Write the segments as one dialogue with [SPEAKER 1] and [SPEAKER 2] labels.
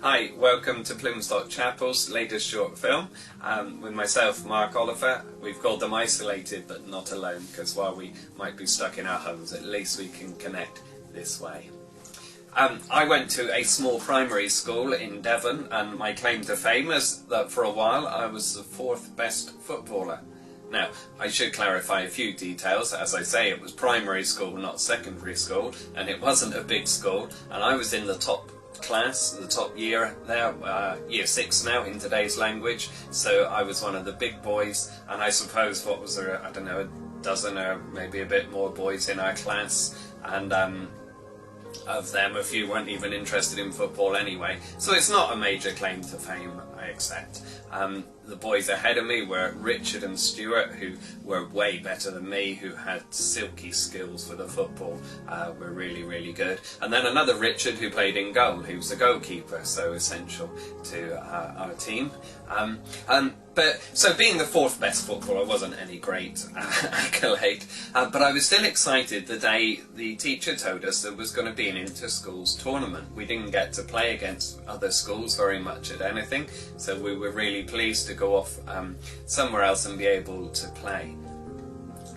[SPEAKER 1] Hi, welcome to Plymstock Chapel's latest short film with myself, Mark Oliver. We've called them Isolated but Not Alone, because while we might be stuck in our homes, at least we can connect this way. I went to a small primary school in Devon, and my claim to fame is that for a while I was the fourth best footballer. Now, I should clarify a few details. As I say, it was primary school, not secondary school, and it wasn't a big school, and I was in the top class, the top year there, year 6 now in today's language, so I was one of the big boys, and I suppose, what was there, I don't know, a dozen or maybe a bit more boys in our class, and of them a few weren't even interested in football anyway, so it's not a major claim to fame, I accept. The boys ahead of me were Richard and Stuart, who were way better than me, who had silky skills for the football, were really, really good. And then another Richard who played in goal, who was a goalkeeper, so essential to our team. So being the fourth best footballer wasn't any great accolade, but I was still excited the day the teacher told us there was going to be an inter-schools tournament. We didn't get to play against other schools very much at anything, so we were really pleased to go off somewhere else and be able to play.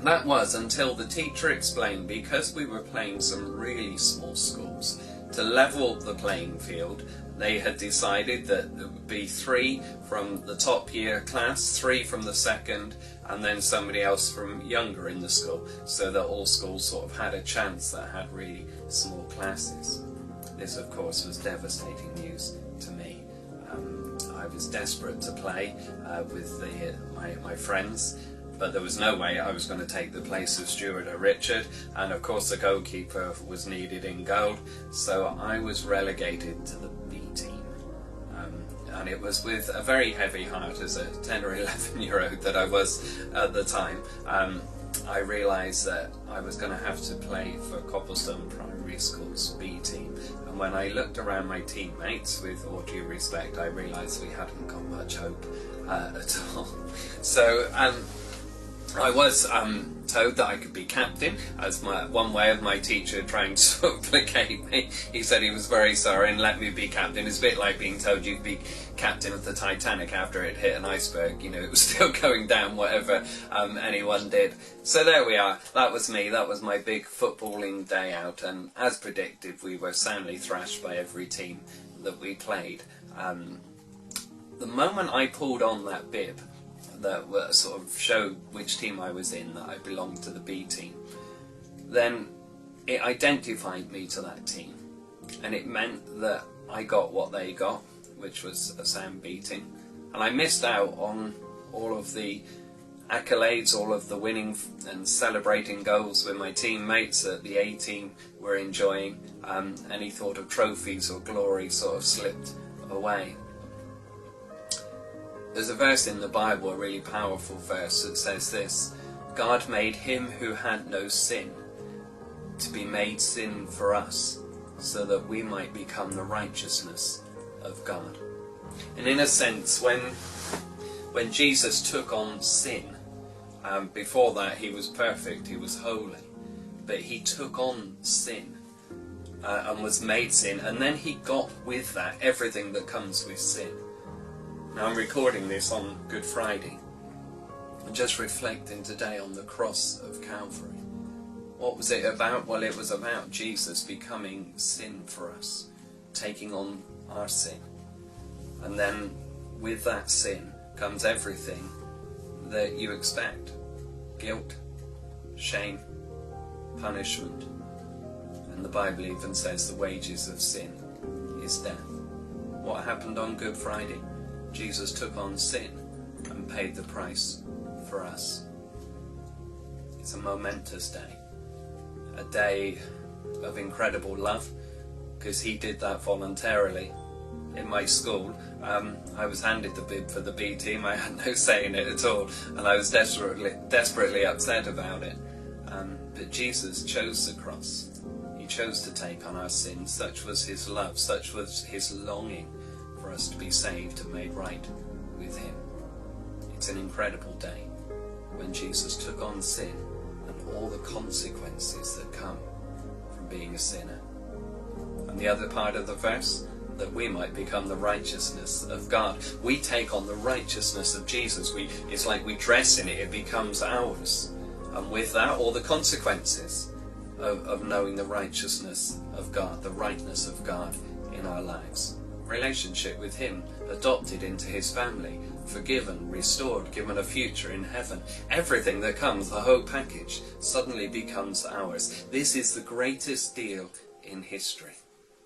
[SPEAKER 1] That was until the teacher explained, because we were playing some really small schools, to level the playing field, they had decided that there would be 3 from the top year class, 3 from the second, and then somebody else from younger in the school, so that all schools sort of had a chance that had really small classes. This, of course, was devastating news to me. I was desperate to play with my friends, but there was no way I was going to take the place of Stuart or Richard, and of course the goalkeeper was needed in goal, so I was relegated to the B team. And it was with a very heavy heart, as a 10 or 11 year old that I was at the time, I realised that I was going to have to play for Copplestone Primary School's B team. And when I looked around my teammates, with all due respect, I realised we hadn't got much hope at all. So I was told that I could be captain, as one way of my teacher trying to sort of placate me. He said he was very sorry and let me be captain. It's a bit like being told you'd be captain of the Titanic after it hit an iceberg. You know, it was still going down whatever anyone did. So there we are. That was me. That was my big footballing day out, and as predicted, we were soundly thrashed by every team that we played. The moment I pulled on that bib that sort of showed which team I was in, that I belonged to the B team, then it identified me to that team, and it meant that I got what they got, which was a sound beating, and I missed out on all of the accolades, all of the winning and celebrating goals with my teammates that the A team were enjoying. Any thought of trophies or glory sort of slipped away. There's a verse in the Bible, a really powerful verse, that says this: God made him who had no sin to be made sin for us, so that we might become the righteousness of God. And in a sense, when Jesus took on sin, before that he was perfect, he was holy, but he took on sin and was made sin, and then he got with that everything that comes with sin. Now, I'm recording this on Good Friday, and just reflecting today on the cross of Calvary. What was it about? Well, it was about Jesus becoming sin for us, taking on our sin. And then with that sin comes everything that you expect: guilt, shame, punishment. And the Bible even says the wages of sin is death. What happened on Good Friday? Jesus took on sin and paid the price for us. It's a momentous day, a day of incredible love, because he did that voluntarily. In my school, I was handed the bib for the B team. I had no say in it at all, and I was desperately upset about it. But Jesus chose the cross. He chose to take on our sins. Such was his love, such was his longing for us to be saved and made right with him. It's an incredible day when Jesus took on sin and all the consequences that come from being a sinner. And the other part of the verse, that we might become the righteousness of God. We take on the righteousness of Jesus. It's like we dress in it, it becomes ours. And with that, all the consequences of knowing the righteousness of God, the rightness of God in our lives. Relationship with Him, adopted into His family, forgiven, restored, given a future in heaven. Everything that comes, the whole package, suddenly becomes ours. This is the greatest deal in history.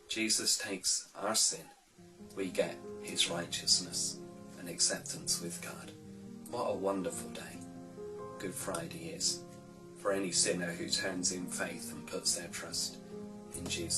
[SPEAKER 1] Jesus takes our sin. We get His righteousness and acceptance with God. What a wonderful day Good Friday is for any sinner who turns in faith and puts their trust in Jesus.